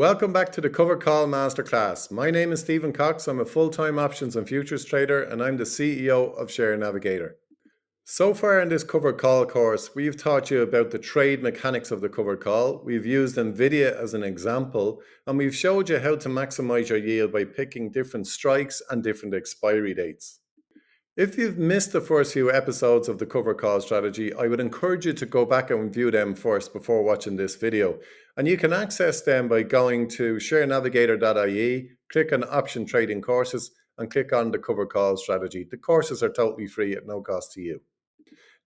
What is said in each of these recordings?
Welcome back to the Cover Call Masterclass. My name is Stephen Cox. I'm a full-time options and futures trader, and I'm the CEO of Share Navigator. So far in this Cover Call course, we've taught you about the trade mechanics of the covered call. We've used NVDA as an example, and we've showed you how to maximize your yield by picking different strikes and different expiry dates. If you've missed the first few episodes of the cover call strategy, I would encourage you to go back and view them first before watching this video. And you can access them by going to sharenavigator.ie, click on option trading courses, and click on the cover call strategy. The courses are totally free at no cost to you.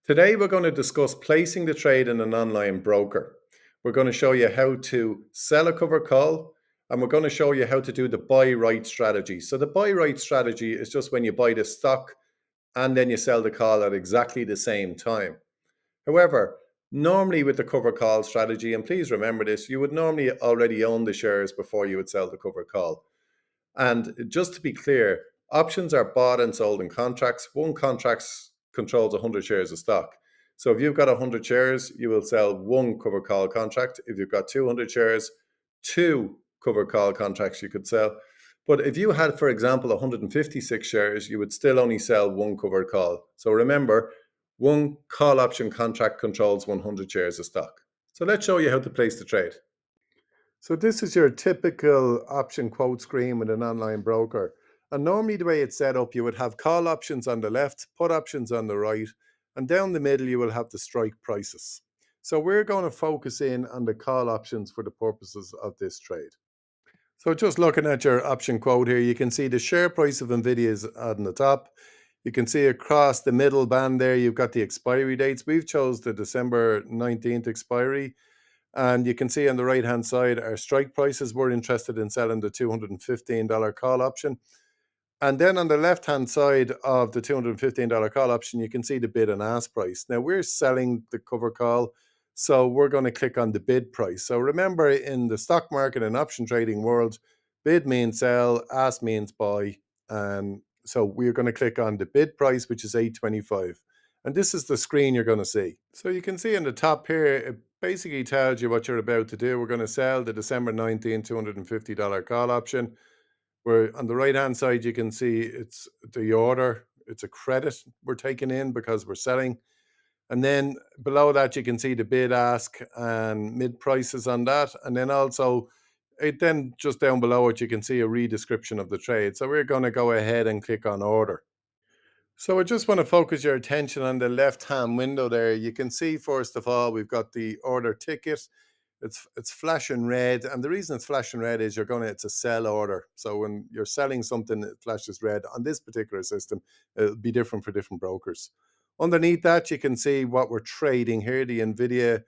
Today, we're going to discuss placing the trade in an online broker. We're going to show you how to sell a cover call, and we're going to show you how to do the buy right strategy. So the buy right strategy is just when you buy the stock and then you sell the call at exactly the same time. However, normally with the cover call strategy, and please remember this, you would normally already own the shares before you would sell the cover call. And just to be clear, options are bought and sold in contracts. One contract controls 100 shares of stock. So if you've got 100 shares, you will sell one cover call contract. If you've got 200 shares, two cover call contracts you could sell. But if you had, for example, 156 shares, you would still only sell one covered call. So remember, one call option contract controls 100 shares of stock. So let's show you how to place the trade. So this is your typical option quote screen with an online broker. And normally the way it's set up, you would have call options on the left, put options on the right, and down the middle you will have the strike prices. So we're going to focus in on the call options for the purposes of this trade. So just looking at your option quote here, you can see the share price of NVIDIA is on the top. You can see across the middle band there, you've got the expiry dates. We've chose the December 19th expiry. And you can see on the right-hand side, our strike prices. We're interested in selling the $215 call option. And then on the left-hand side of the $215 call option, you can see the bid and ask price. Now, we're selling the cover call, so we're going to click on the bid price. So remember, in the stock market and option trading world, bid means sell, ask means buy. And so we're going to click on the bid price, which is $8.25. And this is the screen you're going to see. So you can see on the top here, it basically tells you what you're about to do. We're going to sell the December 19th $250 call option. Where on the right hand side, you can see it's the order. It's a credit we're taking in because we're selling. And then below that, you can see the bid, ask, and mid prices on that. And then also, then just down below it, you can see a redescription of the trade. So we're going to go ahead and click on order. So I just want to focus your attention on the left-hand window there. You can see, first of all, we've got the order ticket. It's flashing red, and the reason it's flashing red is it's a sell order. So when you're selling something, it flashes red. On this particular system, it'll be different for different brokers. Underneath that, you can see what we're trading here, the NVIDIA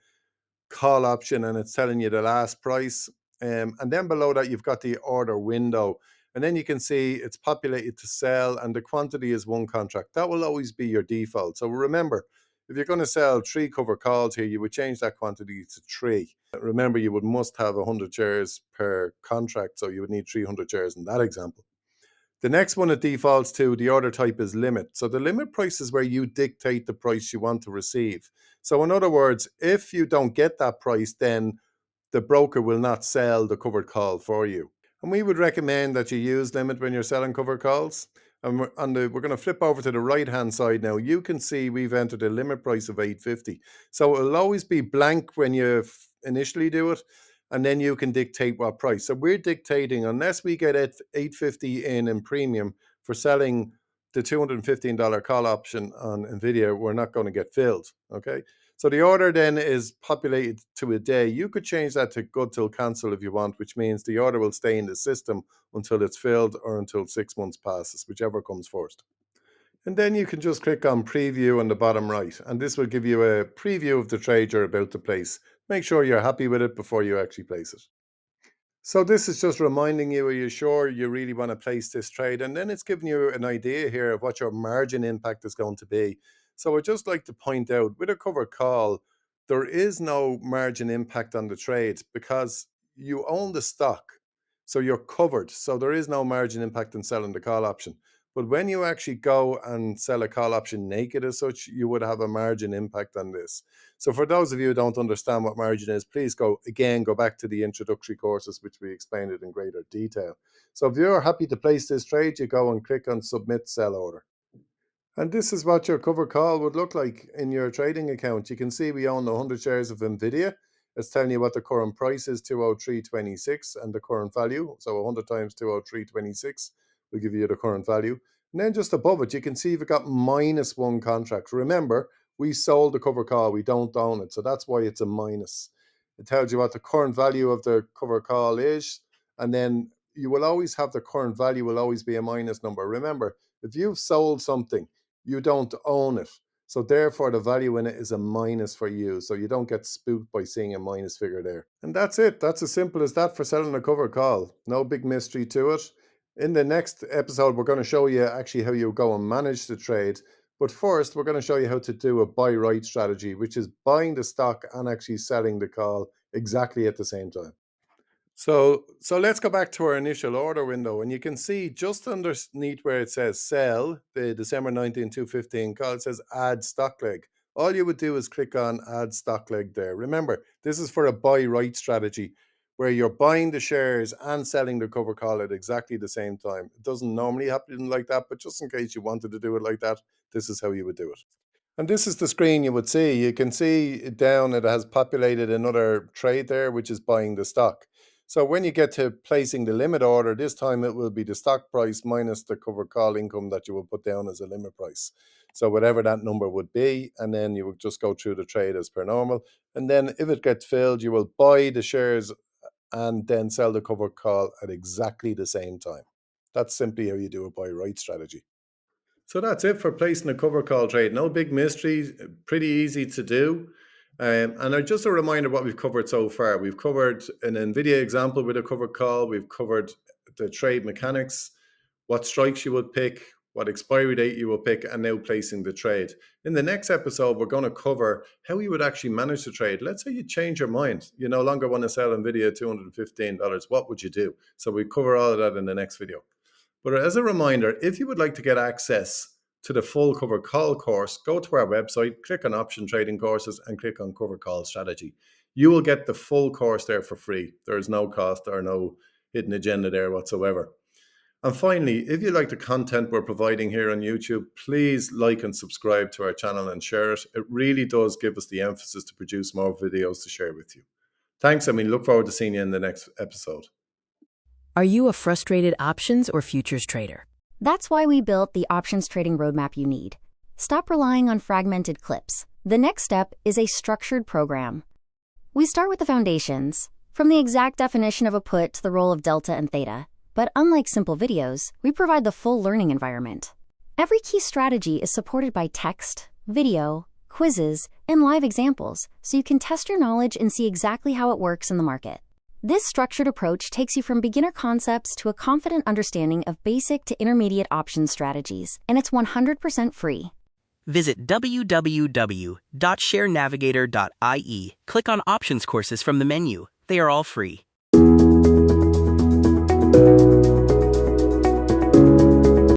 call option, and it's telling you the last price. And then below that, you've got the order window. And then you can see it's populated to sell, and the quantity is one contract. That will always be your default. So remember, if you're going to sell 3 cover calls here, you would change that quantity to 3. Remember, you must have 100 shares per contract, so you would need 300 shares in that example. The next one it defaults to, the order type is limit. So the limit price is where you dictate the price you want to receive. So in other words, if you don't get that price, then the broker will not sell the covered call for you. And we would recommend that you use limit when you're selling covered calls. And we're going to flip over to the right-hand side now. You can see we've entered a limit price of $8.50. So it'll always be blank when you initially do it, and then you can dictate what price. So we're dictating, unless we get $8.50 in premium for selling the $215 call option on NVIDIA, we're not going to get filled, okay? So the order then is populated to a day. You could change that to good till cancel if you want, which means the order will stay in the system until it's filled or until 6 months passes, whichever comes first. And then you can just click on preview on the bottom right, and this will give you a preview of the trade you're about to place. Make sure you're happy with it before you actually place it. So this is just reminding you, are you sure you really want to place this trade? And then it's giving you an idea here of what your margin impact is going to be. So I'd just like to point out, with a covered call, there is no margin impact on the trade because you own the stock. So you're covered. So there is no margin impact in selling the call option. But when you actually go and sell a call option naked as such, you would have a margin impact on this. So for those of you who don't understand what margin is, please go back to the introductory courses, which we explained it in greater detail. So if you're happy to place this trade, you go and click on submit sell order. And this is what your cover call would look like in your trading account. You can see we own 100 shares of NVDA. It's telling you what the current price is, 203.26, and the current value. So 100 times 203.26 will give you the current value. And then just above it, you can see we've got -1 contract. Remember, we sold the cover call. We don't own it. So that's why it's a minus. It tells you what the current value of the cover call is. And then you will always have the current value will always be a minus number. Remember, if you've sold something, you don't own it. So therefore, the value in it is a minus for you. So you don't get spooked by seeing a minus figure there. And that's it. That's as simple as that for selling a cover call. No big mystery to it. In the next episode, we're going to show you actually how you go and manage the trade. But first, we're going to show you how to do a buy right strategy, which is buying the stock and actually selling the call exactly at the same time. So let's go back to our initial order window, and you can see just underneath where it says sell, the December 19, 215 call, it says add stock leg. All you would do is click on add stock leg there. Remember, this is for a buy right strategy where you're buying the shares and selling the cover call at exactly the same time. It doesn't normally happen like that, but just in case you wanted to do it like that, this is how you would do it. And this is the screen you would see. You can see it down, it has populated another trade there, which is buying the stock. So when you get to placing the limit order, this time it will be the stock price minus the cover call income that you will put down as a limit price. So whatever that number would be, and then you will just go through the trade as per normal. And then if it gets filled, you will buy the shares and then sell the cover call at exactly the same time. That's simply how you do a buy right strategy. So that's it for placing a cover call trade. No big mysteries, pretty easy to do. And just a reminder what we've covered so far. We've covered an NVIDIA example with a cover call. We've covered the trade mechanics, what strikes you would pick, what expiry date you will pick, and now placing the trade. In the next episode, we're going to cover how you would actually manage the trade. Let's say you change your mind. You no longer want to sell NVIDIA at $215. What would you do? So we cover all of that in the next video. But as a reminder, if you would like to get access to the full cover call course, go to our website, click on option trading courses and click on cover call strategy. You will get the full course there for free. There is no cost or no hidden agenda there whatsoever. And finally, if you like the content we're providing here on YouTube, please like and subscribe to our channel and share it. It really does give us the emphasis to produce more videos to share with you. Thanks, and we look forward to seeing you in the next episode. Are you a frustrated options or futures trader? That's why we built the options trading roadmap you need. Stop relying on fragmented clips. The next step is a structured program. We start with the foundations, from the exact definition of a put to the role of delta and theta. But unlike simple videos, we provide the full learning environment. Every key strategy is supported by text, video, quizzes, and live examples, so you can test your knowledge and see exactly how it works in the market. This structured approach takes you from beginner concepts to a confident understanding of basic to intermediate options strategies, and it's 100% free. Visit www.sharenavigator.ie. Click on Options Courses from the menu. They are all free.